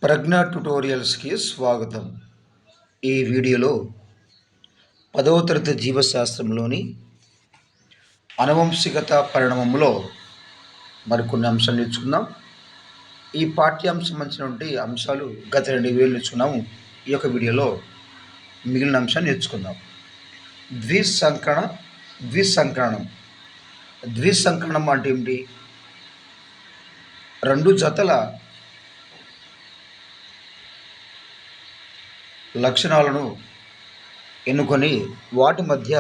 ప్రజ్ఞ ట్యుటోరియల్స్కి స్వాగతం. ఈ వీడియోలో 10వ తరగతి జీవశాస్త్రంలోని అనువంశికత పరిణామంలో మరికొన్ని అంశాలు నేర్చుకుందాం. ఈ పాఠ్యాంశం సంబంధించినటువంటి అంశాలు గత 2 వీడియోలు నేర్చుకున్నాము. ఈ యొక్క వీడియోలో మిగిలిన అంశాన్ని నేర్చుకుందాం. ద్విసంకరణం అంటే ఏమిటి? రెండు జతల లక్షణాలను ఎన్నుకొని వాటి మధ్య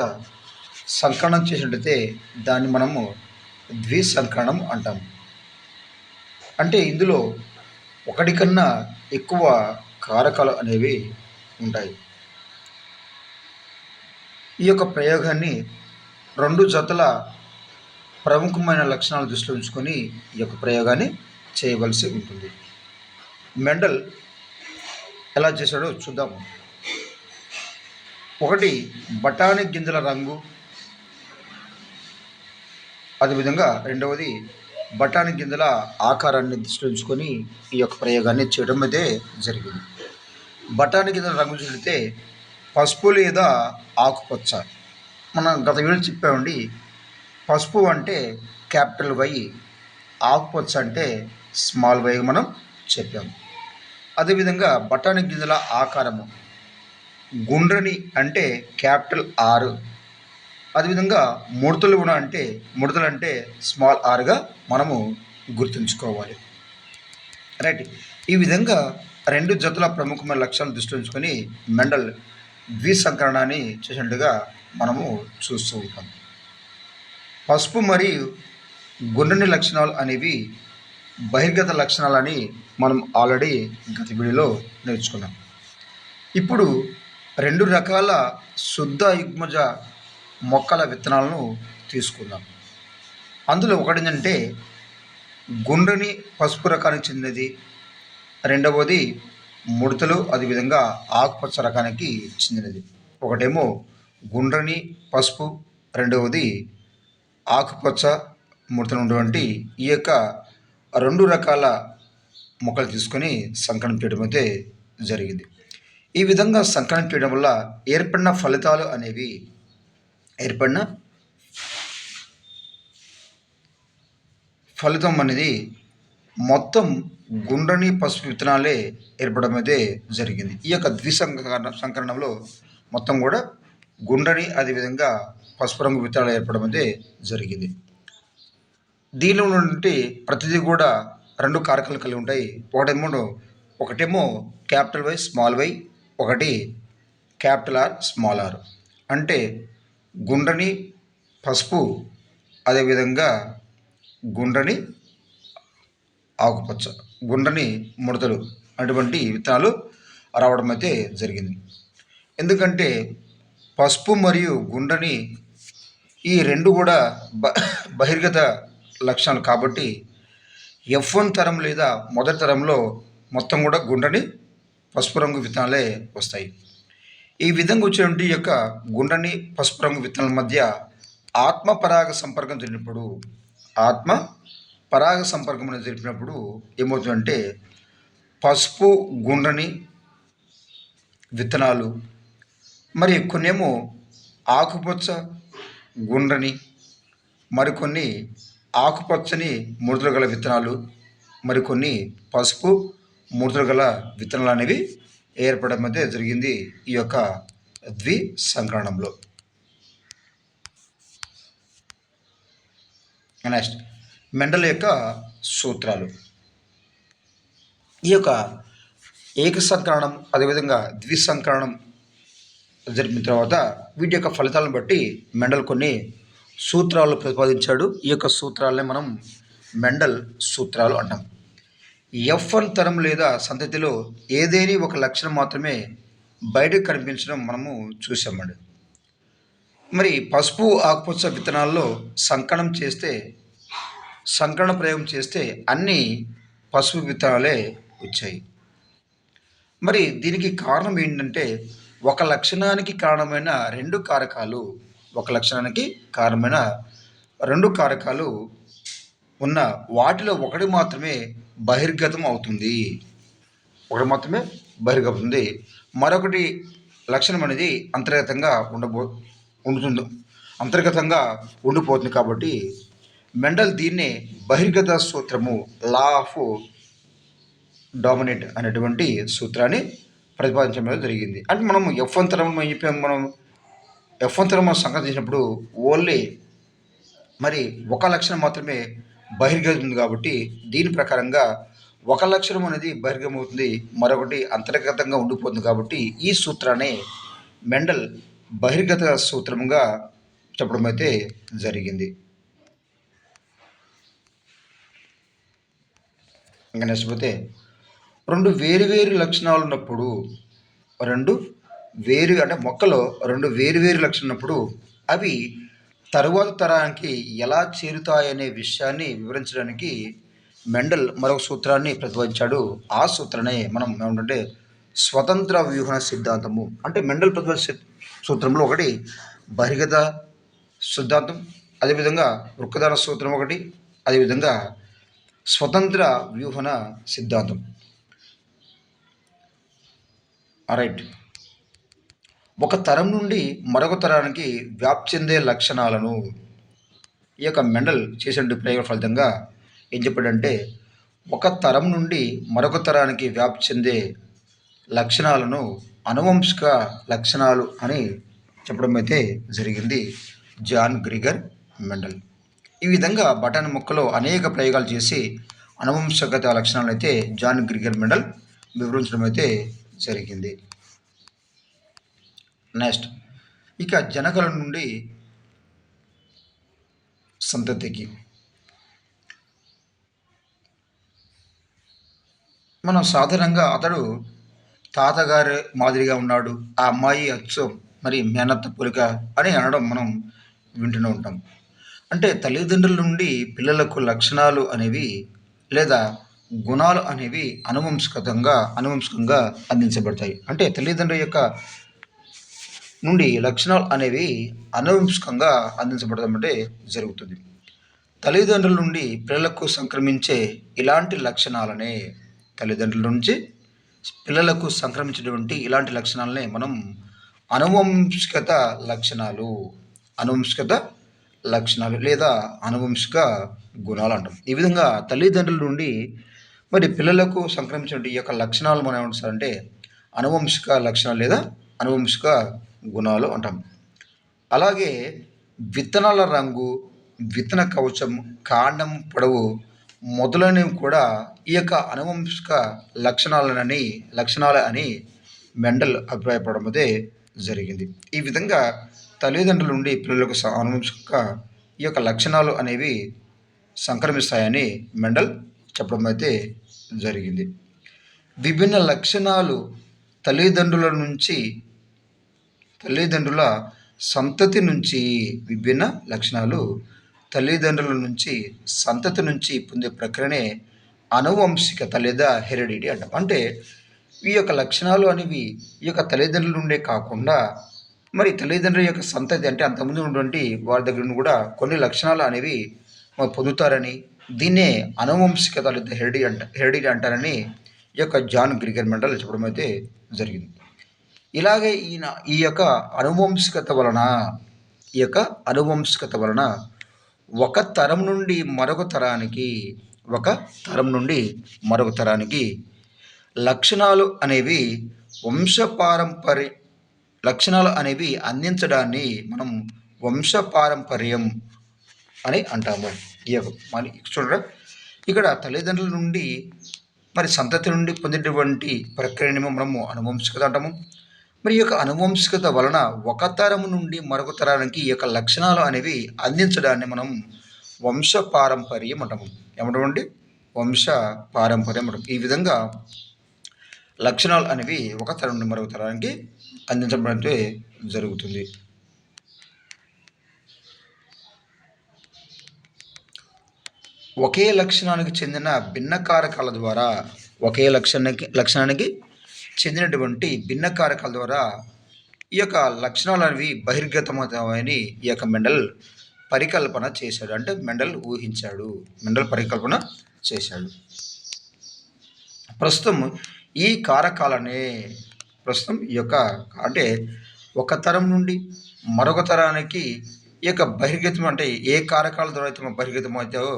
సంకరణం చేసినట్లయితే దాన్ని మనము ద్విసంకరణం అంటాం. అంటే ఇందులో ఒకటి కన్నా ఎక్కువ కారకాలు అనేవి ఉంటాయి. ఈ యొక్క ప్రయోగాన్ని రెండు జతల ప్రముఖమైన లక్షణాలు దృష్టిలో ఉంచుకొని ఈ యొక్క ప్రయోగాన్ని చేయవలసి ఉంటుంది. మెండల్ ఎలా చేశాడో చూద్దాము. ఒకటి బఠానీ గింజల రంగు, అదేవిధంగా రెండవది బఠానీ గింజల ఆకారాన్ని దృష్టిలో ఉంచుకొని ఈ యొక్క ప్రయోగాన్ని చేయడం అయితే జరిగింది. బఠానీ గింజల రంగు చూస్తే పసుపు లేదా ఆకుపచ్చ. మనం గత వీడియో చెప్పామండి. పసుపు అంటే క్యాపిటల్ వై, ఆకుపచ్చ అంటే స్మాల్ వై మనం చెప్పాము. అదేవిధంగా బఠానీ గింజల ఆకారము గుండ్రని అంటే క్యాపిటల్ ఆర్. అదేవిధంగా ముడతలు కూడా అంటే ముడతలు అంటే స్మాల్ ఆర్గా మనము గుర్తుంచుకోవాలి. రైట్. ఈ విధంగా రెండు జతల ప్రముఖమైన లక్షణాలు దృష్టి ఉంచుకొని మెండల్ ద్విసంకరణాన్ని చేసినట్టుగా మనము చూస్తూ ఉంటాం. పసుపు మరియు గుండ్రని లక్షణాలు అనేవి బహిర్గత లక్షణాలని మనం ఆల్రెడీ గత వీడియోలో నేర్చుకున్నాం. ఇప్పుడు రెండు రకాల శుద్ధ యుగ్మజ మొక్కల విత్తనాలను తీసుకుందాం. అందులో ఒకటి ఏంటంటే గుండ్రని పసుపు రకానికి చెందినది, రెండవది ముడతలు అదేవిధంగా ఆకుపచ్చ రకానికి చెందినది. ఒకటేమో గుండ్రని పసుపు, రెండవది ఆకుపచ్చ ముడతలు ఉన్నటువంటి ఈ యొక్క రెండు రకాల మొక్కలు తీసుకొని సంకలనం చేయడం అయితే జరిగింది. ఈ విధంగా సంకలనం చేయడం వల్ల ఏర్పడిన ఫలితాలు అనేవి ఫలితం అనేది మొత్తం గుండ్రని పసుపు విత్తనాలే ఏర్పడడం అయితే జరిగింది. ఈ యొక్క సంకరణంలో మొత్తం కూడా గుండ్రని అదేవిధంగా పసుపు రంగు విత్తనాలు ఏర్పడడం అయితే జరిగింది. దీనిలో నుండి ప్రతిదీ కూడా రెండు కారకాలు కలిగి ఉంటాయి. ఒకటేమో క్యాపిటల్ వై స్మాల్ వై, ఒకటి క్యాపిటల్ ఆర్ స్మాల్ ఆర్. అంటే గుండ్రని పసుపు అదేవిధంగా గుండ్రని ఆకుపచ్చ, గుండ్రని ముడతలు అటువంటి విత్తనాలు రావడం అయితే జరిగింది. ఎందుకంటే పసుపు మరియు గుండ్రని ఈ రెండు కూడా బహిర్గత లక్షణాలు కాబట్టి F1 తరం లేదా మొదటి తరంలో మొత్తం కూడా గుండ్రని పసుపు రంగు విత్తనాలే వస్తాయి. ఈ విధంగా వచ్చేటువంటి యొక్క గుండ్రని పసుపు రంగు విత్తనాల మధ్య ఆత్మ పరాగ సంపర్కం జరిపినప్పుడు ఏమవుతుందంటే పసుపు గుండ్రని విత్తనాలు, మరి కొన్నేమో ఆకుపచ్చ గుండ్రని, మరికొన్ని ఆకుపచ్చని ముడతలు గల విత్తనాలు, మరికొన్ని పసుపు ముడతలు గల విత్తనాలు అనేవి ఏర్పడడం అయితే జరిగింది ఈ యొక్క ద్విసంకరణంలో. నెక్స్ట్ మెండల్ యొక్క సూత్రాలు. ఈ యొక్క ఏకసంకరణం అదేవిధంగా ద్విసంకరణం జరిపిన తర్వాత వీటి యొక్క ఫలితాలను బట్టి మెండల్ కొన్ని సూత్రాలు ప్రతిపాదించాడు. ఈ యొక్క సూత్రాలనే మనం మెండల్ సూత్రాలు అంటాం. F1 తరం లేదా సంతతిలో ఏదేని ఒక లక్షణం మాత్రమే బయటకు కనిపించడం మనము చూసామండి. మరి పసుపు ఆకుపచ్చ విత్తనాల్లో సంకరణ ప్రయోగం చేస్తే అన్ని పసుపు విత్తనాలే వచ్చాయి. మరి దీనికి కారణం ఏంటంటే ఒక లక్షణానికి కారణమైన రెండు కారకాలు ఉన్న వాటిలో ఒకటి మాత్రమే బహిర్గతం అవుతుంది. ఒకటి మాత్రమే బహిర్గతమవుతుంది. మరొకటి లక్షణం అనేది అంతర్గతంగా ఉండుతుంది, అంతర్గతంగా ఉండిపోతుంది. కాబట్టి మెండల్ దీన్నే బహిర్గత సూత్రము, లా ఆఫ్ డామినేట్ అనేటువంటి సూత్రాన్ని ప్రతిపాదించడం జరిగింది. అంటే మనం F1 తరం ఏం చెప్పాము, మనం F1 తరం మనం సంగ్రహించినప్పుడు ఓన్లీ మరి ఒక లక్షణం మాత్రమే బహిర్గతమవుతుంది. కాబట్టి దీని ప్రకారంగా ఒక లక్షణం అనేది బహిర్గతమవుతుంది, మరొకటి అంతర్గతంగా ఉండిపోతుంది. కాబట్టి ఈ సూత్రాన్ని మెండల్ బహిర్గత సూత్రంగా చెప్పడం అయితే జరిగింది. ఇంకా నెక్స్ట్ పోతే రెండు వేరు లక్షణాలు ఉన్నప్పుడు, అంటే మొక్కలో రెండు వేరు లక్షణాలు ఉన్నప్పుడు అవి తరువాత తరానికి ఎలా చేరుతాయనే విషయాన్ని వివరించడానికి మెండల్ మరొక సూత్రాన్ని ప్రతిపాదించాడు. ఆ సూత్రాన్ని మనం ఏమంటే స్వతంత్ర వ్యూహన సిద్ధాంతము. అంటే మెండల్ ప్రతిపాదించే సూత్రంలో ఒకటి బహిర్గత సిద్ధాంతం, అదేవిధంగా వృక్కదాన సూత్రం ఒకటి, అదేవిధంగా స్వతంత్ర వ్యూహన సిద్ధాంతం. రైట్. ఒక తరం నుండి మరొక తరానికి వ్యాప్తి చెందే లక్షణాలను ఈ యొక్క మెండల్ చేసిన ప్రయోగ ఫలితంగా ఏం చెప్పాడంటే, ఒక తరం నుండి మరొక తరానికి వ్యాప్తి చెందే లక్షణాలను అనువంశిక లక్షణాలు అని చెప్పడం అయితే జరిగింది జాన్ గ్రిగర్ మెండల్. ఈ విధంగా బఠానీ మొక్కలో అనేక ప్రయోగాలు చేసి అనువంశికత లక్షణాలను అయితే జాన్ గ్రిగర్ మెండల్ వివరించడం అయితే జరిగింది. నెక్స్ట్, ఇక జనకల నుండి సంతతికి మనం సాధారణంగా అతడు తాతగారి మాదిరిగా ఉన్నాడు, ఆ అమ్మాయి అచ్చం మరి మేనత్త పోలిక అని అనడం మనం వింటూనే ఉంటాం. అంటే తల్లిదండ్రుల నుండి పిల్లలకు లక్షణాలు అనేవి లేదా గుణాలు అనేవి అనువంశికంగా అందించబడతాయి. అంటే తల్లిదండ్రుల యొక్క నుండి లక్షణాలు అనేవి అనువంశికంగా అందించబడటం జరుగుతుంది. తల్లిదండ్రుల నుండి పిల్లలకు సంక్రమించే ఇలాంటి లక్షణాలనే తల్లిదండ్రుల నుంచి పిల్లలకు సంక్రమించేటువంటి ఇలాంటి లక్షణాలనే మనం అనువంశికత లక్షణాలు లేదా అనువంశిక గుణాలు అంటాం. ఈ విధంగా తల్లిదండ్రుల నుండి మరి పిల్లలకు సంక్రమించిన ఈ యొక్క లక్షణాలు మనం ఏమంటారంటే అనువంశిక లక్షణాలు లేదా అనువంశిక గుణాలు అంటాం. అలాగే విత్తనాల రంగు, విత్తన కవచం, కాండం పొడవు మొదలైనవి కూడా ఈ యొక్క అనువంశిక లక్షణాలు అని మెండల్ అభిప్రాయపడడం అయితే జరిగింది. ఈ విధంగా తల్లిదండ్రుల నుండి పిల్లలకు అనువంశిక ఈ యొక్క లక్షణాలు అనేవి సంక్రమిస్తాయని మెండల్ చెప్పడం అయితే జరిగింది. విభిన్న లక్షణాలు తల్లిదండ్రుల సంతతి నుంచి విభిన్న లక్షణాలు తల్లిదండ్రుల నుంచి సంతతి నుంచి పొందే ప్రక్రియనే అనువంశికత లేదా హెరిడిటీ అంటాం. అంటే ఈ యొక్క లక్షణాలు అనేవి ఈ యొక్క తల్లిదండ్రుల నుండే కాకుండా మరి తల్లిదండ్రుల యొక్క సంతతి అంటే అంతకుముందు ఉన్నటువంటి వారి దగ్గర నుండి కూడా కొన్ని లక్షణాలు అనేవి పొందుతారని, దీన్నే అనువంశికత లేదా హెరిడిటీ అంటారని ఈ యొక్క జాన్ గ్రిగర్ మెండల్ చెప్పడం అయితే జరిగింది. ఇలాగే ఈ యొక్క అనువంశికత వలన ఒక తరం నుండి మరొక తరానికి లక్షణాలు అనేవి అందించడాన్ని మనం వంశపారంపర్యం అని అంటాము. మరి చూడరా, ఇక్కడ తల్లిదండ్రుల నుండి మరి సంతతి నుండి పొందేటువంటి ప్రక్రియని మనము అనువంశికత అంటాము. మరి ఈ యొక్క అనువంశికత వలన ఒక తరం నుండి మరొక తరానికి ఈ యొక్క లక్షణాలు అనేవి అందించడాన్ని మనం వంశపారంపర్యం అంటాము. ఏమంటామండి? వంశపారంపర్యం అంటాం. ఈ విధంగా లక్షణాలు అనేవి ఒక తరం నుండి మరొక తరానికి అందించడం జరుగుతుంది. ఒకే లక్షణానికి చెందిన భిన్న కారకాల ద్వారా చెందినటువంటి భిన్న కారకాల ద్వారా ఈ యొక్క లక్షణాలు అనేవి బహిర్గతమవుతాయని ఈ యొక్క మెండల్ పరికల్పన చేశాడు. అంటే మెండల్ పరికల్పన చేశాడు. ప్రస్తుతం ఈ కారకాలనే ప్రస్తుతం ఈ యొక్క అంటే ఒక తరం నుండి మరొక తరానికి ఈ యొక్క బహిర్గతం అంటే ఏ కారకాల ద్వారా అయితే బహిర్గతం అవుతాయో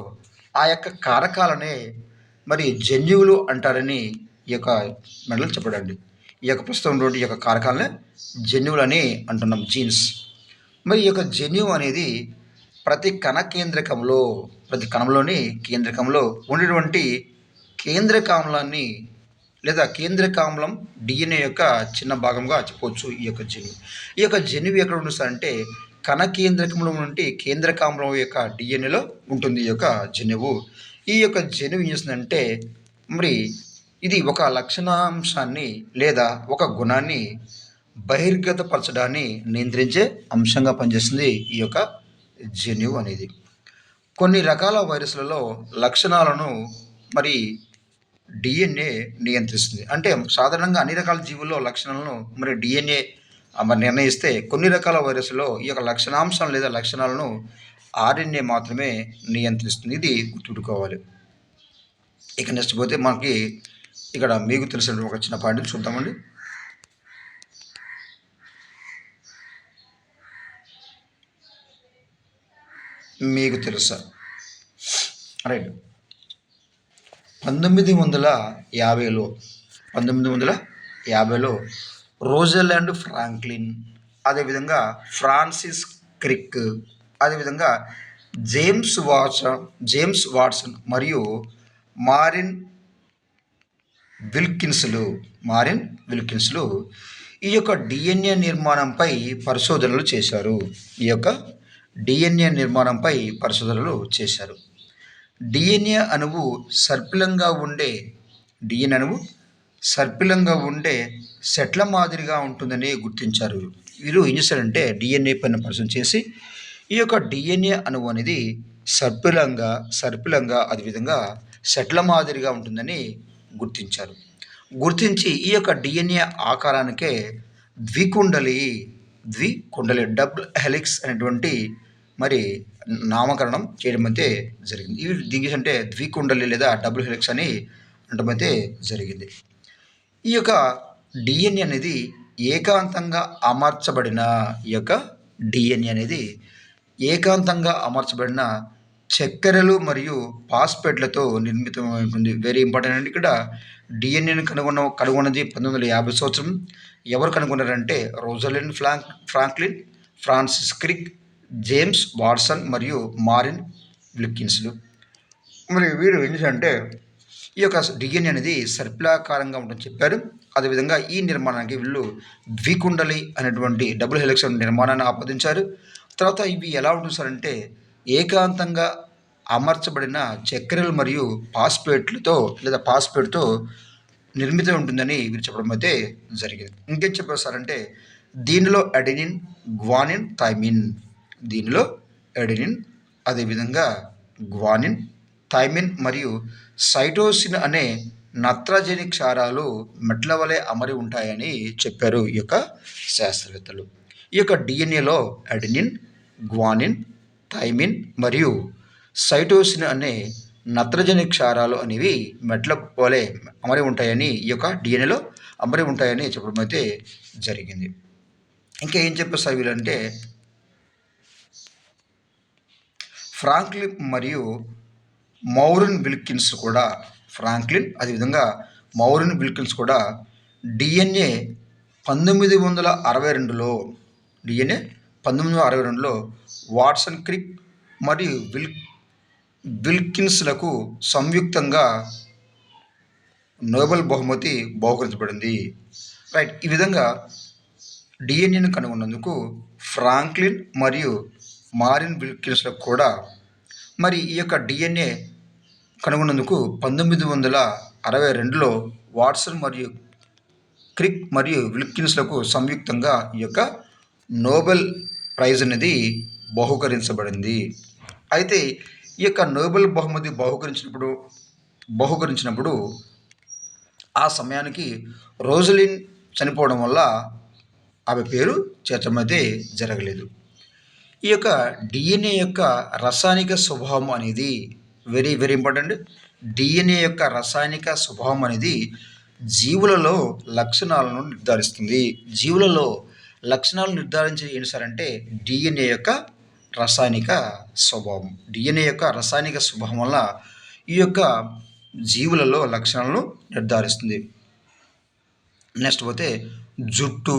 ఆ యొక్క కారకాలనే మరి జన్యువులు అంటారని ఈ యొక్క మెడలు చెప్పడండి. ఈ యొక్క ప్రస్తుతం ఉన్నటువంటి ఈ యొక్క కారకాలనే జన్యువులని అంటున్నాం, జీన్స్. మరి ఈ యొక్క జన్యువు అనేది ప్రతి ప్రతి కణంలోని కేంద్రకంలో ఉండేటువంటి కేంద్రకామ్లాన్ని లేదా కేంద్రకామ్లం డిఎన్ఏ యొక్క చిన్న భాగంగా చెప్పవచ్చు ఈ యొక్క జన్యువు. ఈ యొక్క జన్యువు ఎక్కడ ఉంటుంది అంటే కణ కేంద్రకంలో నుండి కేంద్రకామ్లం యొక్క డిఎన్ఏలో ఉంటుంది ఈ యొక్క జన్యువు. ఈ యొక్క జన్యువు ఏం చేస్తుందంటే మరి ఇది ఒక లక్షణాంశాన్ని లేదా ఒక గుణాన్ని బహిర్గతపరచడాన్ని నియంత్రించే అంశంగా పనిచేస్తుంది ఈ యొక్క జన్యువు అనేది. కొన్ని రకాల వైరస్లలో లక్షణాలను మరి డిఎన్ఏ నియంత్రిస్తుంది. అంటే సాధారణంగా అన్ని రకాల జీవుల్లో లక్షణాలను మరి డిఎన్ఏ మరి నిర్ణయిస్తే కొన్ని రకాల వైరస్లో ఈ యొక్క లక్షణాంశాలు లేదా లక్షణాలను ఆర్ఎన్ఏ మాత్రమే నియంత్రిస్తుంది. ఇది గుర్తుపెట్టుకోవాలి. ఇక నెక్స్ట్ పోతే మనకి ఇక్కడ మీకు తెలిసిన ఒక చిన్న పాయింట్ చూద్దామండి. మీకు తెలుసా? రైట్. 1950లో రోజెలాండ్ ఫ్రాంక్లిన్, అదేవిధంగా ఫ్రాన్సిస్ క్రిక్, అదేవిధంగా జేమ్స్ వాట్సన్ మరియు మారిన్ విల్కిన్స్లు ఈ యొక్క డిఎన్ఏ నిర్మాణంపై పరిశోధనలు చేశారు. డిఎన్ఏ అణువు సర్పిలంగా ఉండే సెట్ల మాదిరిగా ఉంటుందని గుర్తించారు. వీరు ఏం చేశారంటే డిఎన్ఏ పైన పరిశోధన చేసి ఈ యొక్క డిఎన్ఏ అణువు అనేది సర్పిలంగా అదేవిధంగా సెట్ల మాదిరిగా ఉంటుందని గుర్తించి ఈ యొక్క డిఎన్ఏ ఆకారానికే ద్వికుండలి డబుల్ హెలిక్స్ అనేటువంటి మరి నామకరణం చేయడం అయితే జరిగింది. ఇవి దీనికి అంటే ద్వికుండలి లేదా డబుల్ హెలిక్స్ అని అనడం అయితే జరిగింది. ఈ యొక్క డిఎన్ఏ అనేది ఏకాంతంగా అమర్చబడిన చక్కెరలు మరియు పాస్పేట్లతో నిర్మితమై ఉంటుంది. వెరీ ఇంపార్టెంట్ అండి. ఇక్కడ డిఎన్ఏను కనుగొన్నది 1950 సంవత్సరం. ఎవరు కనుగొన్నారంటే Rosalind Franklin, Francis Crick, James Watson మరియు మారిన్ విల్కిన్స్లు. మరి వీరు ఏం చేశారంటే ఈ యొక్క డిఎన్ఏ అనేది సర్పిలాకారంగా ఉంటుందని చెప్పారు. అదేవిధంగా ఈ నిర్మాణానికి వీళ్ళు ద్వికుండలి అనేటువంటి డబుల్ హెలిక్స్ నిర్మాణాన్ని ఆపాదించారు. తర్వాత ఇవి ఎలా ఉంటుంది సార్ అంటే ఏకాంతంగా అమర్చబడిన చక్కెరలు మరియు పాస్పేట్తో నిర్మితం ఉంటుందని వీరు చెప్పడం అయితే జరిగింది. ఇంకేం చెప్పారు సార్ అంటే దీనిలో అడెనిన్, గ్వానిన్, అదేవిధంగా గ్వానిన్, థైమిన్ మరియు సైటోసిన్ అనే నత్రజని క్షారాలు మెట్ల వలె అమరి ఉంటాయని చెప్పారు ఈ యొక్క శాస్త్రవేత్తలు. ఈ యొక్క డిఎన్ఏలో అడెనిన్, గ్వానిన్, థైమిన్ మరియు సైటోసిన్ అనే నత్రజని క్షారాలు అనేవి మెట్ల వలె అమరి ఉంటాయని ఈ యొక్క డిఎన్ఏలో అమరి ఉంటాయని చెప్పడం అయితే జరిగింది. ఇంకా ఏం చెప్పారు సార్ వీళ్ళంటే ఫ్రాంక్లిన్ మరియు మౌరిన్ విల్కిన్స్ కూడా డిఎన్ఏ 1962లో వాట్సన్, క్రిక్ మరియు విల్కిన్స్లకు సంయుక్తంగా నోబెల్ బహుమతి బహుకరించబడింది. రైట్. ఈ విధంగా డిఎన్ఏను కనుగొన్నందుకు ఫ్రాంక్లిన్ మరియు మారిన్ విల్కిన్స్లకు కూడా మరి ఈ యొక్క డిఎన్ఏ కనుగొన్నందుకు 1962లో వాట్సన్ మరియు క్రిక్ మరియు విల్కిన్స్లకు సంయుక్తంగా ఈ యొక్క నోబెల్ ప్రైజ్ అనేది బహుకరించబడింది. అయితే ఈ యొక్క నోబెల్ బహుమతి బహుకరించినప్పుడు ఆ సమయానికి రోజలిన్ చనిపోవడం వల్ల ఆమె పేరు చేర్చడం అయితే జరగలేదు. ఈ యొక్క డిఎన్ఏ యొక్క రసాయనిక స్వభావం అనేది వెరీ వెరీ ఇంపార్టెంట్. డిఎన్ఏ యొక్క రసాయనిక స్వభావం అనేది జీవులలో లక్షణాలను నిర్ధారిస్తుంది. జీవులలో లక్షణాలను నిర్ధారించేది ఏంటి సార్ అంటే డిఎన్ఏ యొక్క రసాయనిక స్వభావం. డిఎన్ఏ యొక్క రసాయనిక స్వభావం వల్ల ఈ యొక్క జీవులలో లక్షణాలను నిర్ధారిస్తుంది. నెక్స్ట్ పోతే జుట్టు,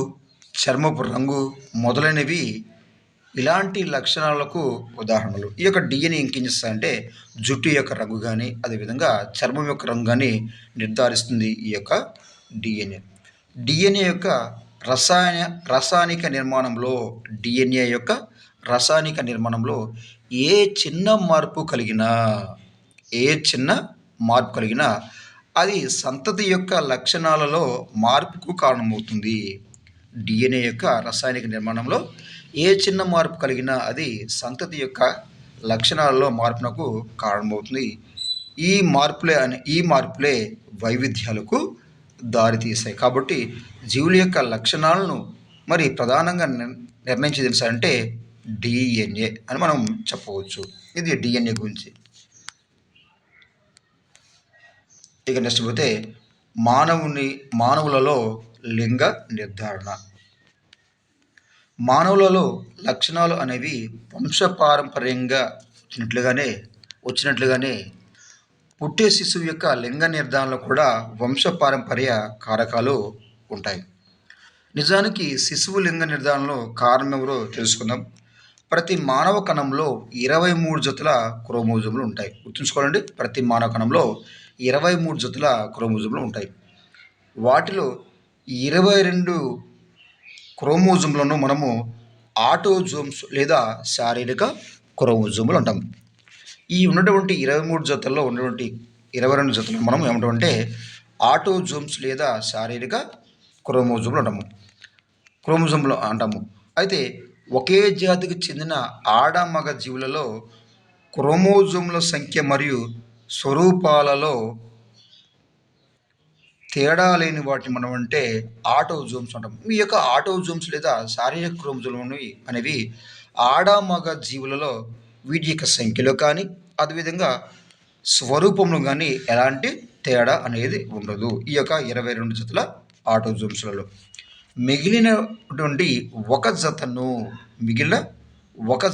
చర్మపు రంగు మొదలైనవి ఇలాంటి లక్షణాలకు ఉదాహరణలు. ఈ యొక్క డిఎన్ఏ ఇంకేం చేస్తాయంటే జుట్టు యొక్క రంగు కానీ అదేవిధంగా చర్మం యొక్క రంగు కానీ నిర్ధారిస్తుంది ఈ యొక్క డిఎన్ఏ. డిఎన్ఏ యొక్క రసాయనిక నిర్మాణంలో డిఎన్ఏ యొక్క రసాయనిక నిర్మాణంలో ఏ చిన్న మార్పు కలిగినా అది సంతతి యొక్క లక్షణాలలో మార్పుకు కారణమవుతుంది. డిఎన్ఏ యొక్క రసాయనిక నిర్మాణంలో ఏ చిన్న మార్పు కలిగినా అది సంతతి యొక్క లక్షణాలలో మార్పునకు కారణమవుతుంది. ఈ మార్పులే వైవిధ్యాలకు దారితీస్తాయి. కాబట్టి జీవుల యొక్క లక్షణాలను మరి ప్రధానంగా నిర్ణయించేది ఏంటంటే డిఎన్ఏ అని మనం చెప్పవచ్చు. ఇది డిఎన్ఏ గురించి. ఇక నెక్స్ట్ పోతే మానవులలో లింగ నిర్ధారణ. మానవులలో లక్షణాలు అనేవి వంశపారంపర్యంగా వచ్చినట్లుగానే పుట్టే శిశువు యొక్క లింగ నిర్ధారణలో కూడా వంశపారంపర్య కారకాలు ఉంటాయి. నిజానికి శిశువు లింగ నిర్ధారణలో కారణం ఎవరో తెలుసుకుందాం. ప్రతి మానవ కణంలో 23 జతల క్రోమోజోములు ఉంటాయి. గుర్తుంచుకోవాలండి, ప్రతి మానవ కణంలో 23 జతల క్రోమోజోములు ఉంటాయి. వాటిలో 22 క్రోమోజోములను మనము ఆటోజోమ్స్ లేదా శారీరక క్రోమోజోములు అంటాం. ఈ ఉన్నటువంటి 23 జతల్లో ఉన్నటువంటి 22 జతలు మనం ఏమంటామంటే ఆటోజోమ్స్ లేదా శారీరక క్రోమోజోములు అంటాము. అయితే ఒకే జాతికి చెందిన ఆడ మగ జీవులలో క్రోమోజోముల సంఖ్య మరియు స్వరూపాలలో తేడా లేని వాటిని మనం అంటే ఆటోజోమ్స్ అంటాం. ఈ యొక్క ఆటోజోమ్స్ లేదా శారీరక క్రోమోజోములు అనేవి ఆడ మగ జీవులలో వీటి యొక్క సంఖ్యలో కానీ అదేవిధంగా స్వరూపంలో కానీ ఎలాంటి తేడా అనేది ఉండదు ఈ యొక్క 22 జతల ఆటోజోమ్స్లలో. మిగిలిన ఒక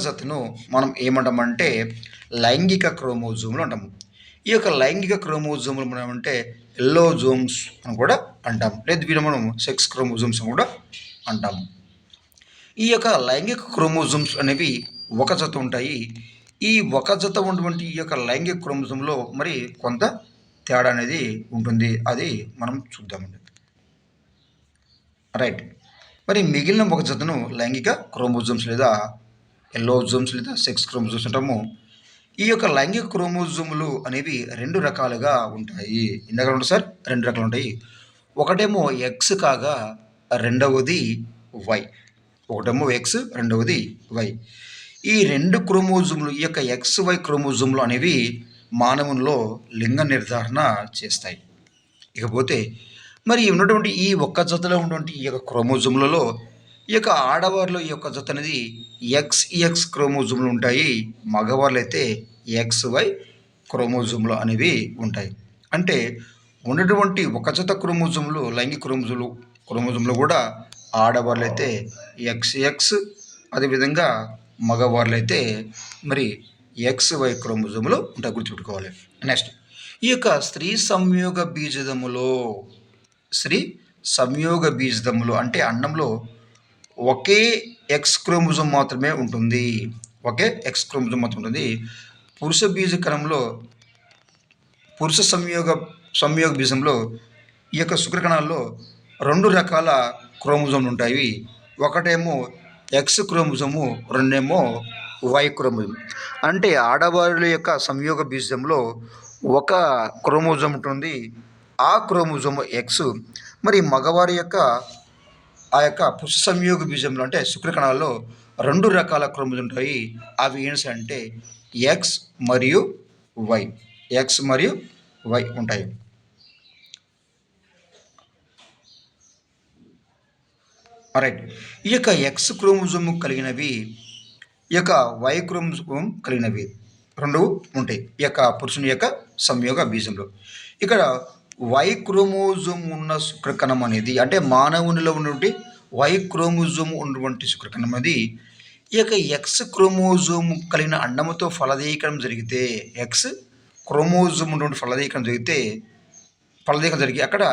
జతను మనం ఏమంటామంటే లైంగిక క్రోమోజోములు అంటాము. ఈ యొక్క లైంగిక క్రోమోజోములు మనం అంటే ఎల్లోజోమ్స్ అని కూడా అంటాం, లేదా వీళ్ళు మనం సెక్స్ క్రోమోజోమ్స్ అని కూడా అంటాము. ఈ యొక్క లైంగిక క్రోమోజోమ్స్ అనేవి ఒక జత ఉంటాయి. ఈ ఒక జత ఉన్నటువంటి ఈ యొక్క లైంగిక క్రోమోజోమ్లో మరి కొంత తేడా అనేది ఉంటుంది, అది మనం చూద్దామండి. రైట్. మరి మిగిలిన ఒక జతను లైంగిక క్రోమోజోమ్స్ లేదా ఎల్లోజోమ్స్ లేదా సెక్స్ క్రోమోజోమ్స్ అంటాము. ఈ యొక్క లైంగిక క్రోమోజోములు అనేవి 2 రకాలుగా ఉంటాయి. ఎన్ని రకాలు ఉంటాయి సార్? 2 రకాలు ఉంటాయి. ఒకటేమో ఎక్స్ కాగా రెండవది వై. రెండవది వై. ఈ 2 క్రోమోజోములు ఈ యొక్క ఎక్స్ వై క్రోమోజోములు అనేవి మానవుల్లో లింగ నిర్ధారణ చేస్తాయి. ఇకపోతే మరి ఉన్నటువంటి ఈ ఒక్క జతలో ఉన్నటువంటి ఈ యొక్క క్రోమోజోములలో ఈ యొక్క ఆడవారిలో ఈ యొక్క జత అనేది ఎక్స్ క్రోమోజోములు ఉంటాయి, మగవాళ్ళు అయితే XY క్రోమోజోములు అనేవి ఉంటాయి. అంటే ఉన్నటువంటి ఒక జత క్రోమోజోములు లైంగిక క్రోమోజోములు కూడా ఆడవాళ్ళు అయితే XX, అదేవిధంగా మగవాళ్ళు అయితే మరి XY క్రోమోజోములు ఉంటాయి, గుర్తుపెట్టుకోవాలి. నెక్స్ట్ ఈ యొక్క స్త్రీ సంయోగ బీజదములో అంటే అండంలో ఒకే ఎక్స్ క్రోమోజోమ్ మాత్రమే ఉంటుంది. పురుష బీజకణంలో పురుష సంయోగ బీజంలో ఈ యొక్క శుక్రకణాల్లో 2 రకాల క్రోమోజోమ్లు ఉంటాయి. ఒకటేమో ఎక్స్ క్రోమోజోము, రెండేమో వై క్రోమోజోమ్. అంటే ఆడవారి యొక్క సంయోగ బీజంలో ఒక క్రోమోజోమ్ ఉంటుంది, ఆ క్రోమోజోమ్ ఎక్స్. మరి మగవారి యొక్క ఆ యొక్క పురుష సంయోగ బీజంలో అంటే శుక్రకణాల్లో 2 రకాల క్రోమోజోమ్ ఉంటాయి. అవి ఏంటి అంటే ఎక్స్ మరియు వై ఉంటాయి. రైట్. ఈ యొక్క ఎక్స్ క్రోమోజోమ్ కలిగినవి, ఈ యొక్క వై క్రోమోజోమ్ కలిగినవి 2 ఉంటాయి ఈ యొక్క పురుషుని యొక్క సంయోగ బీజంలో. ఇక్కడ వై క్రోమోజోమ్ ఉన్న శుక్రకణం అనేది, అంటే మానవునిలో ఉన్నటువంటి వై క్రోమోజోమ్ ఉన్నటువంటి శుక్రకణం అనేది ఈ యొక్క ఎక్స్ క్రోమోజోమ్ కలిగిన అండముతో ఫలదీకరణం జరిగితే, ఎక్స్ క్రోమోజోమ్ ఉన్నటువంటి ఫలదీకరణం జరిగి అక్కడ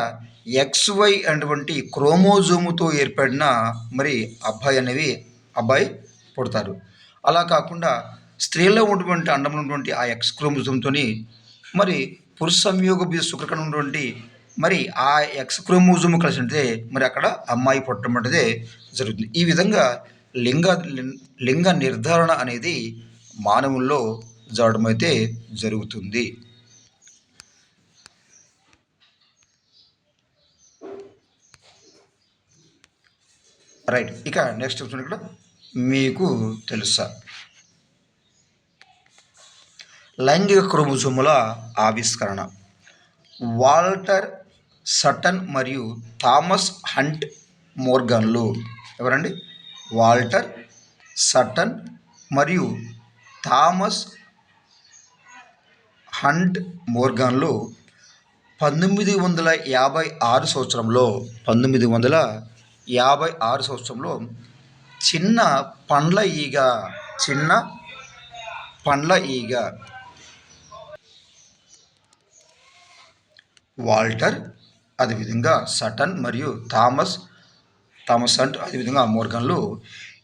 XY అనేటువంటి క్రోమోజోముతో ఏర్పడిన మరి అబ్బాయి పుడతారు. అలా కాకుండా స్త్రీలో ఉన్నటువంటి అండంలో ఉన్నటువంటి ఆ ఎక్స్ క్రోమోజోమ్తో మరి పురుష సంయోగ బీజ శుక్రకణం ఉన్నటువంటి మరి ఆ ఎక్స్ క్రోమోజోమ్ కలిసి ఉంటే మరి అక్కడ అమ్మాయి పుట్టడం అనేది జరుగుతుంది. ఈ విధంగా లింగ నిర్ధారణ అనేది మానవుల్లో జరగడం అయితే జరుగుతుంది. రైట్. ఇక నెక్స్ట్ చూడండి, ఇక్కడ మీకు తెలుసా లైంగిక క్రోమోజోముల ఆవిష్కరణ. వాల్టర్ సటన్ మరియు థామస్ హంట్ మోర్గన్లు. ఎవరండి? వాల్టర్ సటన్ మరియు థామస్ హంట్ మోర్గన్లు 1956 సంవత్సరంలో చిన్న పండ్ల ఈగ వాల్టర్, అదేవిధంగా సటన్ మరియు థామస్ హంట్, అదేవిధంగా మోర్గన్లు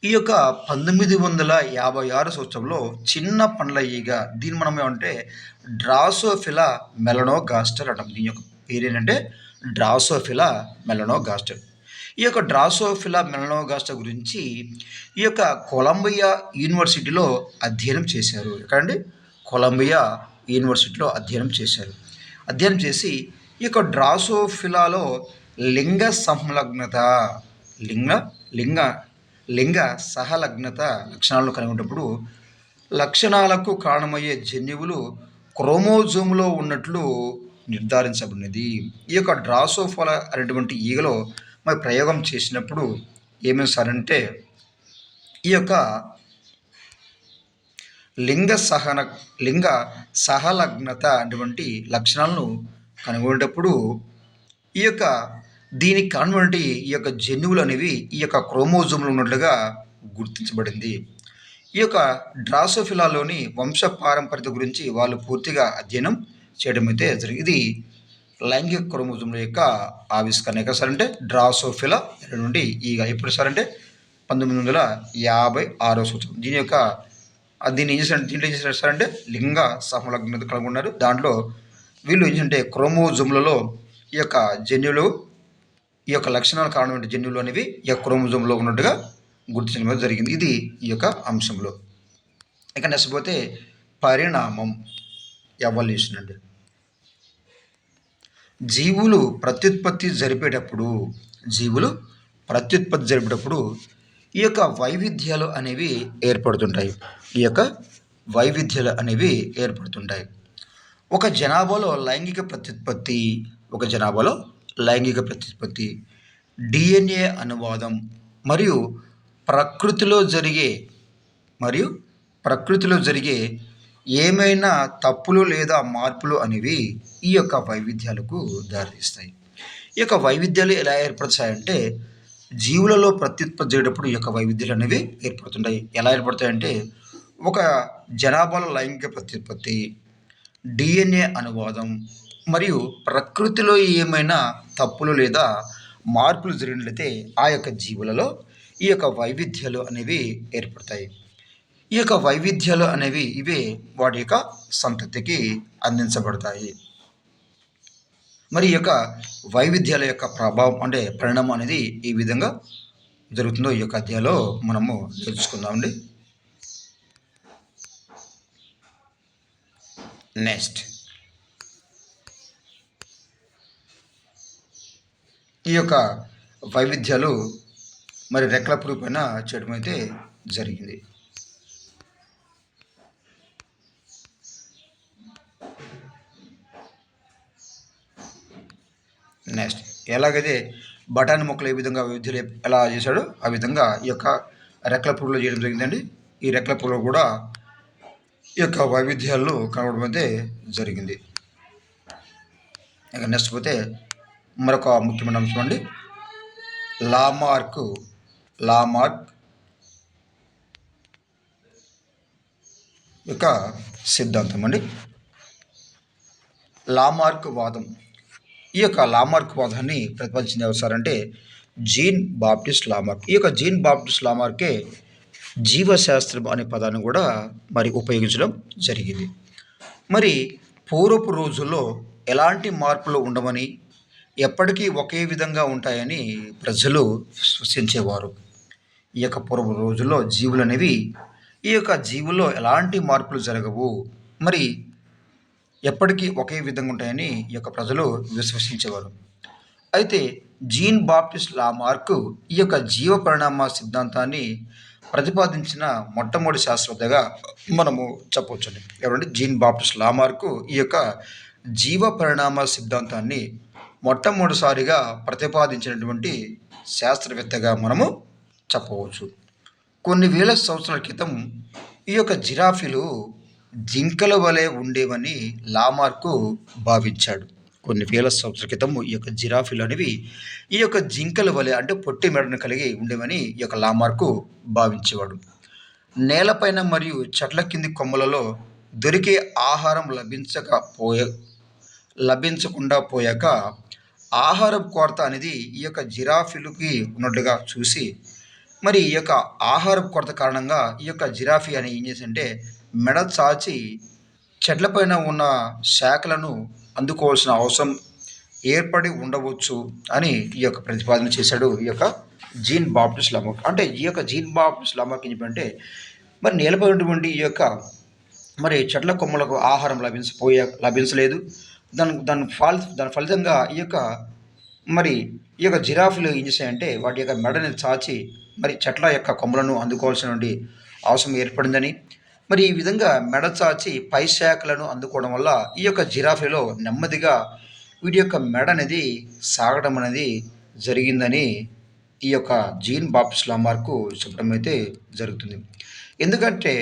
ఈ యొక్క 1956 సంవత్సరంలో చిన్న పండ్ల ఈగ, దీన్ని మనం ఏమంటే డ్రాసోఫిలా మెలనోగాస్టర్ అంటాం. దీని యొక్క పేరు ఏంటంటే డ్రాసోఫిలా మెలనోగాస్టర్. ఈ యొక్క డ్రాసోఫిలా మెలనోగాస్టర్ గురించి ఈ యొక్క కొలంబియా యూనివర్సిటీలో అధ్యయనం చేశారు. ఎక్కడండి? కొలంబియా యూనివర్సిటీలో అధ్యయనం చేసి ఈ యొక్క డ్రాసోఫిలాలో లింగ సహలగ్నత లక్షణాలను కనుగొన్నప్పుడు లక్షణాలకు కారణమయ్యే జన్యువులు క్రోమోజోములో ఉన్నట్లు నిర్ధారించబడినది. ఈ యొక్క డ్రాసోఫిలా అనేటువంటి ఈగలో మరి ప్రయోగం చేసినప్పుడు ఏమేమి సారంటే ఈ యొక్క లింగ సహలగ్నత అటువంటి లక్షణాలను కనుగొనేటప్పుడు ఈ యొక్క దీనికి కానివ్వండి ఈ యొక్క జన్యువులు అనేవి ఈ యొక్క క్రోమోజోమ్లో ఉన్నట్లుగా గుర్తించబడింది. ఈ యొక్క డ్రాసోఫిలాలోని వంశ పారంపర్యత గురించి వాళ్ళు పూర్తిగా అధ్యయనం చేయడం అయితే జరిగింది. ఇది లైంగిక క్రోమోజోమ్ల యొక్క ఆవిష్కరణ. ఎక్కడ సార్ అంటే డ్రాసోఫిలా నుండి ఈగ. ఎప్పుడు సార్ అంటే 1956 సంవత్సరం. దీన్ని ఏం చేశారు సార్ అంటే లింగ సమలగ్నత కనుగొన్నారు. దాంట్లో వీళ్ళు ఏంటంటే క్రోమోజోమ్లలో ఈ యొక్క జన్యువులు, ఈ యొక్క లక్షణాల కారణమైన జన్యువులు అనేవి ఈ యొక్క క్రోమోజోమ్లో ఉన్నట్టుగా గుర్తించడం జరిగింది. ఇది ఈ యొక్క అంశంలో. ఇక నెక్స్ట్ పోతే పరిణామం, ఎవల్యూషన్ అండి. జీవులు ప్రత్యుత్పత్తి జరిపేటప్పుడు ఈ యొక్క వైవిధ్యాలు అనేవి ఏర్పడుతుంటాయి. ఒక జనాభాలో లైంగిక ప్రత్యుత్పత్తి, DNA అనువాదం మరియు ప్రకృతిలో జరిగే ఏమైనా తప్పులు లేదా మార్పులు అనేవి ఈ యొక్క వైవిధ్యాలకు దారితీస్తాయి. ఈ యొక్క వైవిధ్యాలు ఎలా ఏర్పడతాయంటే జీవులలో ప్రత్యుత్పత్తి చేయటప్పుడు ఈ యొక్క వైవిధ్యాలు అనేవి ఏర్పడుతుంటాయి. ఎలా ఏర్పడతాయంటే ఒక జనాభాలో లైంగిక ప్రత్యుత్పత్తి, DNA అనువాదం మరియు ప్రకృతిలో ఏమైనా తప్పులు లేదా మార్పులు జరిగినట్లయితే ఆ యొక్క జీవులలో ఈ యొక్క వైవిధ్యాలు అనేవి ఏర్పడతాయి. ఈ యొక్క వైవిధ్యాలు అనేవి ఇవే వాటి యొక్క సంతతికి అందించబడతాయి. మరి ఈ యొక్క వైవిధ్యాల యొక్క ప్రభావం అంటే పరిణామం అనేది ఈ విధంగా జరుగుతుందో ఈ యొక్క అధ్యాయంలో మనము తెలుసుకుందామండి. నెక్స్ట్ ఈ యొక్క వైవిధ్యాలు మరి రెక్కల పురుగు పైన చేయడం అయితే జరిగింది. నెక్స్ట్ ఎలాగైతే బఠానీ మొక్కలు ఏ విధంగా వైవిధ్యాలు ఎలా చేశాడో ఆ విధంగా ఈ యొక్క రెక్కల పురుగులో చేయడం జరిగిందండి. ఈ రెక్కల పురుగులో కూడా ఈ యొక్క వైవిధ్యాలను కనబడడం అయితే జరిగింది. ఇక నెక్స్ట్ పోతే మరొక ముఖ్యమైన అంశం అండి, లామార్క్ లామార్క్ యొక్క సిద్ధాంతం అండి. లామార్క్ వాదం. ఈ యొక్క లామార్క్ వాదాన్ని ప్రతిపాదించింది ఎవరు సార్ అంటే జీన్ బాప్టిస్ట్ లామార్క్. ఈ యొక్క జీన్ బాప్టిస్ట్ లామార్కే జీవశాస్త్రం అనే పదాన్ని కూడా మరి ఉపయోగించడం జరిగింది. మరి పూర్వపు రోజుల్లో ఎలాంటి మార్పులు ఉండవని, ఎప్పటికీ ఒకే విధంగా ఉంటాయని ప్రజలు విశ్వసించేవారు. ఈ యొక్క పూర్వ రోజుల్లో జీవులు అనేవి, ఈ యొక్క జీవుల్లో ఎలాంటి మార్పులు జరగవు, మరి ఎప్పటికీ ఒకే విధంగా ఉంటాయని ఈ యొక్క ప్రజలు విశ్వసించేవారు. అయితే జీన్ బాప్టిస్ట్ లామార్క్ ఈ యొక్క జీవ పరిణామ సిద్ధాంతాన్ని ప్రతిపాదించిన మొట్టమొదటి శాస్త్రవేత్తగా మనము చెప్పవచ్చండి. ఎవరంటే జీన్ బాప్టిస్ట్ లామార్క్ ఈ యొక్క జీవ పరిణామ సిద్ధాంతాన్ని మొట్టమొదటిసారిగా ప్రతిపాదించినటువంటి శాస్త్రవేత్తగా మనము చెప్పవచ్చు. కొన్ని వేల సంవత్సరాల క్రితం ఈ యొక్క జిరాఫీలు జింకల వలె ఉండేవని లామార్క్ భావించాడు. కొన్ని వేల సంవత్సరాల క్రితం ఈ యొక్క జిరాఫీలు అనేవి ఈ యొక్క జింకల వలె అంటే పొట్టి మెడను కలిగి ఉండేవని ఈ యొక్క లామార్క్ భావించేవాడు. నేలపైన మరియు చెట్ల కింది కొమ్మలలో దొరికే ఆహారం లభించకుండా పోయాక ఆహారం కొరత అనేది ఈ యొక్క జిరాఫీలకి ఉన్నట్లుగా చూసి, మరి ఈ యొక్క ఆహారం కొరత కారణంగా ఈ యొక్క జిరాఫీ అని ఏం చేసిందంటే మెడ చాచి చెట్లపైన ఉన్న శాఖలను అందుకోవాల్సిన అవసరం ఏర్పడి ఉండవచ్చు అని ఈ యొక్క ప్రతిపాదన చేశాడు ఈ యొక్క జీన్ బాప్టిస్ట్ లామార్క్. అంటే ఈ యొక్క జీన్ బాప్టిస్ట్ లామార్క్ ఏం చెప్పంటే మరి నేలపై ఉన్నటువంటి ఈ యొక్క మరి చెట్ల కొమ్మలకు ఆహారం లభించలేదు. దాని ఫలితంగా ఈ యొక్క మరి ఈ యొక్క జిరాఫీలు ఏం చేశాయంటే వాటి యొక్క మెడని చాచి మరి చెట్ల యొక్క కొమ్మలను అందుకోవాల్సినటువంటి అవసరం ఏర్పడిందని, మరి ఈ విధంగా మెడ చాచి పై శాఖలను అందుకోవడం వల్ల ఈ యొక్క జిరాఫీలో నెమ్మదిగా వీటి యొక్క మెడ అనేది సాగడం అనేది జరిగిందని ఈ యొక్క జీన్ బాప్టిస్ట్ లామార్క్ చెప్పడం అయితే జరుగుతుంది. ఎందుకంటే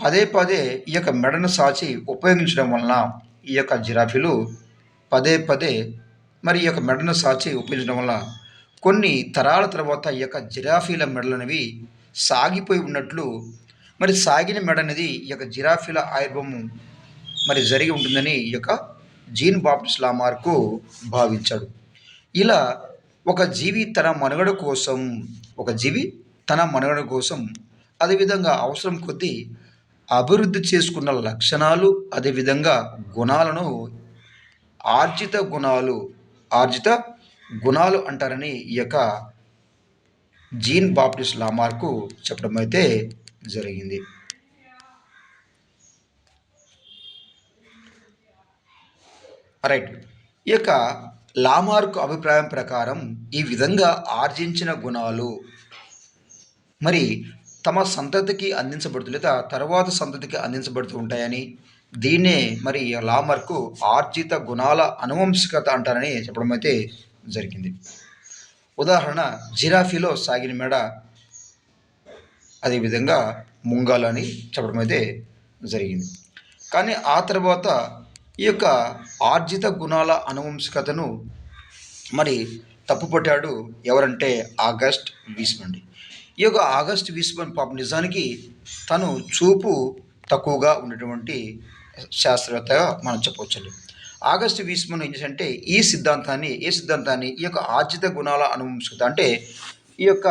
పదే పదే ఈ యొక్క మెడను సాచి ఉపయోగించడం వలన ఈ యొక్క జిరాఫీలు పదే పదే మరి ఈ యొక్క మెడను సాచి ఉపయోగించడం వల్ల కొన్ని తరాల తర్వాత ఈ యొక్క జిరాఫీల మెడలు అనేవి సాగిపోయి ఉన్నట్లు, మరి సాగిన మెడ అనేది ఈ యొక్క జిరాఫీల ఆయుర్భము మరి జరిగి ఉంటుందని ఈ యొక్క జీన్ బాప్టిస్ట్ లామార్క్ భావించాడు. ఇలా ఒక జీవి తన మనుగడ కోసం అదేవిధంగా అవసరం కొద్దీ అభివృద్ధి చేసుకున్న లక్షణాలు, అదేవిధంగా గుణాలను ఆర్జిత గుణాలు అంటారని ఈ యొక్క జీన్ బాప్టిస్ట్ లామార్క్ చెప్పడం అయితే జరిగింది. రైట్. ఈ యొక్క లామార్క్ అభిప్రాయం ప్రకారం ఈ విధంగా ఆర్జించిన గుణాలు మరి తమ సంతతికి అందించబడుతూ లేదా తర్వాత సంతతికి అందించబడుతూ ఉంటాయని, దీన్నే మరి లామార్క్ ఆర్జిత గుణాల అనువంశికత అంటారని చెప్పడం అయితే జరిగింది. ఉదాహరణ జిరాఫీలో సాగిన మెడ, అదేవిధంగా ముంగాలు అని చెప్పడం అయితే జరిగింది. కానీ ఆ తర్వాత ఈ యొక్క ఆర్జిత గుణాల అనువంశికతను మరి తప్పుపట్టాడు ఎవరంటే ఆగస్ట్ వీస్మండ్. ఈ యొక్క ఆగస్ట్ వీస్మండ్ పాపం నిజానికి తను చూపు తక్కువగా ఉన్నటువంటి శాస్త్రవేత్తగా మనం చెప్పవచ్చండి. ఆగస్ట్ వీస్మండ్ ఏం చేశాడంటే ఈ సిద్ధాంతాన్ని ఈ యొక్క ఆర్జిత గుణాల అనువంశికత అంటే ఈ యొక్క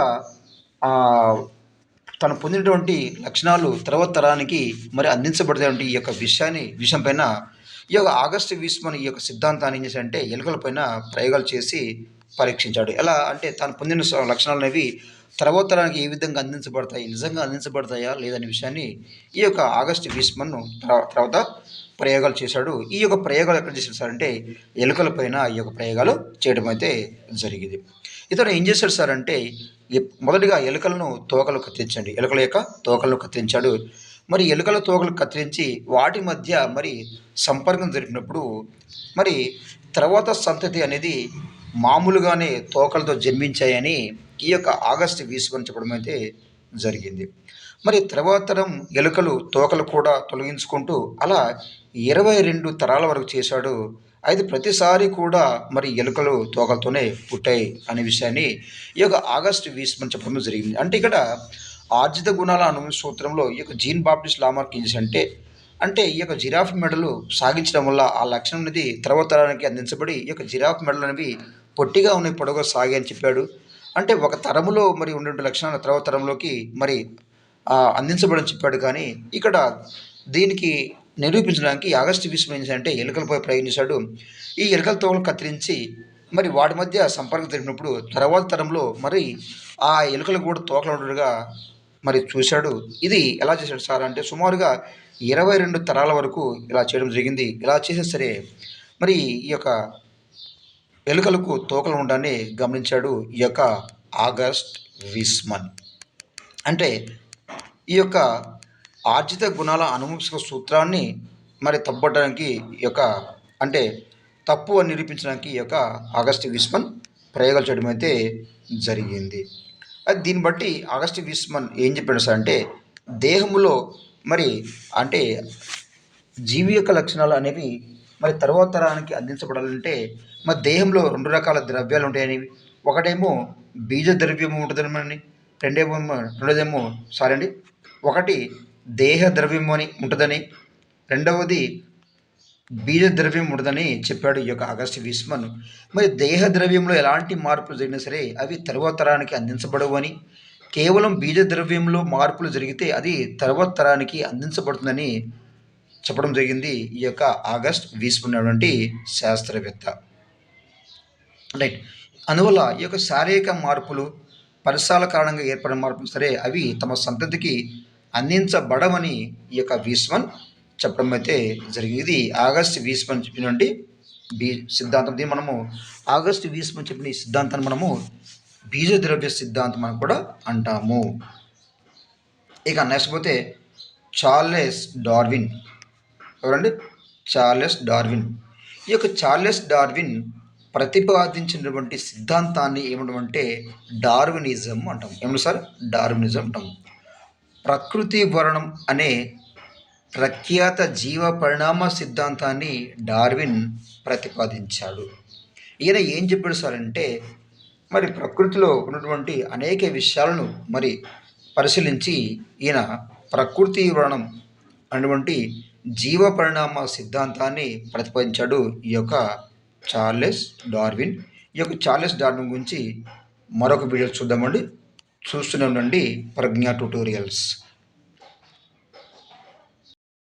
తను పొందినటువంటి లక్షణాలు తర్వాత తరానికి మరి అందించబడతాయంటే ఈ యొక్క విషయం పైన ఈ యొక్క ఆగస్ట్ వీస్మండ్ ఈ యొక్క సిద్ధాంతాన్ని ఏం చేశాడంటే ఎలుకల పైన ప్రయోగాలు చేసి పరీక్షించాడు. ఎలా అంటే తాను పొందిన లక్షణాలు అనేవి తర్వాత తరానికి ఏ విధంగా అందించబడతాయి, నిజంగా అందించబడతాయా లేదనే విషయాన్ని ఈ యొక్క ఆగస్ట్ వీస్మండ్ తర్వాత ప్రయోగాలు చేశాడు. ఈ యొక్క ప్రయోగాలు ఎక్కడ చేశాడు సార్ అంటే ఎలుకల పైన ఈ యొక్క ప్రయోగాలు చేయడం అయితే జరిగింది. ఇతను ఏం చేశాడు సార్ అంటే మొదటిగా ఎలుకల యొక్క తోకలను కత్తిరించాడు. మరి ఎలుకల తోకలు కత్తిరించి వాటి మధ్య మరి సంపర్కం జరిపినప్పుడు మరి తర్వాత సంతతి అనేది మామూలుగానే తోకలతో జన్మించాయని ఈ యొక్క ఆగస్ట్ వీస్మండ్ చెప్పడం అయితే జరిగింది. మరి తర్వాత తరం ఎలుకలు తోకలు కూడా తొలగించుకుంటూ అలా 22 తరాల వరకు చేశాడు. అయితే ప్రతిసారి కూడా మరి ఎలుకలు తోకలతోనే పుట్టాయి అనే విషయాన్ని ఈ యొక్క ఆగస్ట్ వీస్మన్ చెప్పడం జరిగింది. అంటే ఇక్కడ ఆర్జిత గుణాల సూత్రంలో ఈ యొక్క జీన్ బాప్టిస్ట్ లామార్క్ ఏం చేశారంటే అంటే ఈ యొక్క జిరాఫ్ మెడలు సాగించడం వల్ల ఆ లక్షణం అనేది తర్వాత తరానికి అందించబడి ఈ యొక్క జిరాఫ్ మెడలు అనేవి పొట్టిగా ఉన్నాయి, పొడవుగా సాగాయి అని చెప్పాడు. అంటే ఒక తరములో మరి ఉండే లక్షణాలు తర్వాత తరంలోకి మరి అందించబడని చెప్పాడు. కానీ ఇక్కడ దీనికి నిరూపించడానికి ఆగస్టు వీస్మన్ ఏం చేశాడంటే ఎలుకలపై ప్రయోగించాడు. ఈ ఎలుకల తోకలు కత్తిరించి మరి వాటి మధ్య సంపర్కం జరిపినప్పుడు తర్వాత తరంలో మరి ఆ ఎలుకలు కూడా తోకలు ఉండగా మరి చూశాడు. ఇది ఎలా చేశాడు సార్ అంటే సుమారుగా 22 తరాల వరకు ఇలా చేయడం జరిగింది. ఇలా చేసినా సరే మరి ఈ యొక్క ఎలుకలకు తోకలు ఉండడాన్ని గమనించాడు ఈ యొక్క ఆగస్ట్ వీస్మన్. అంటే ఈ యొక్క ఆర్జిత గుణాల అనువంశిక సూత్రాన్ని మరి తప్పడానికి ఈ యొక్క అంటే తప్పు అని నిరూపించడానికి ఈ యొక్క ఆగస్ట్ వీస్మన్ ప్రయోగాలు చేయడం అయితే జరిగింది. అది దీన్ని బట్టి ఆగస్ట్ వీస్మన్ ఏం చెప్పాడు సార్ అంటే దేహంలో మరి అంటే జీవి యొక్క లక్షణాలు అనేవి మరి తర్వాత తరానికి అందించబడాలంటే మరి దేహంలో 2 రకాల ద్రవ్యాలు ఉంటాయని, ఒకటేమో బీజ ద్రవ్యము ఉంటుందని, రెండోదేమో సారీ ఒకటి దేహ ద్రవ్యము అని ఉంటుందని, రెండవది బీజ ద్రవ్యం ఉండదని చెప్పాడు ఈ యొక్క ఆగస్ట్ వీస్మన్. మరి దేహ ద్రవ్యంలో ఎలాంటి మార్పులు జరిగినా సరే అవి తర్వాత తరానికి అందించబడవు అని, కేవలం బీజ ద్రవ్యంలో మార్పులు జరిగితే అది తర్వాత తరానికి అందించబడుతుందని చెప్పడం జరిగింది ఈ యొక్క ఆగస్ట్ వీస్మన్ అనేటువంటి శాస్త్రవేత్త. రైట్. అందువల్ల ఈ యొక్క శారీరక మార్పులు పరిసరాల కారణంగా ఏర్పడిన మార్పులు సరే అవి తమ సంతతికి అందించబడవని ఈ యొక్క వీస్మన్ చెప్పడం అయితే జరిగింది. ఇది ఆగస్ట్ వీస్మన్ చెప్పినటువంటి సిద్ధాంతం. దీన్ని మనము ఆగస్ట్ వీస్మన్ చెప్పిన ఈ సిద్ధాంతాన్ని మనము బీజ ద్రవ్య సిద్ధాంతం అని కూడా అంటాము. ఇక నెక్స్ట్ పోతే చార్లెస్ డార్విన్. ఎవరండి? Charles Darwin. ఈ యొక్క చార్లెస్ డార్విన్ ప్రతిపాదించినటువంటి సిద్ధాంతాన్ని ఏమంటామంటే డార్వినిజం అంటాం. ఏమన్నా సార్? డార్వినిజం అంటాం. ప్రకృతి వర్ణం అనే ప్రఖ్యాత జీవ పరిణామ సిద్ధాంతాన్ని డార్విన్ ప్రతిపాదించాడు. ఈయన ఏం చెప్పాడు సార్ అంటే మరి ప్రకృతిలో ఉన్నటువంటి అనేక విషయాలను మరి పరిశీలించి ఈయన ప్రకృతి వర్ణం అనేటువంటి జీవ పరిణామ సిద్ధాంతాన్ని ప్రతిపాదించాడు ఈ యొక్క చార్లెస్ డార్విన్. ఈ యొక్క చార్లెస్ డార్విన్ గురించి మరొక వీడియో చూద్దామండి. చూస్తూనే ఉండండి ప్రజ్ఞా ట్యుటోరియల్స్.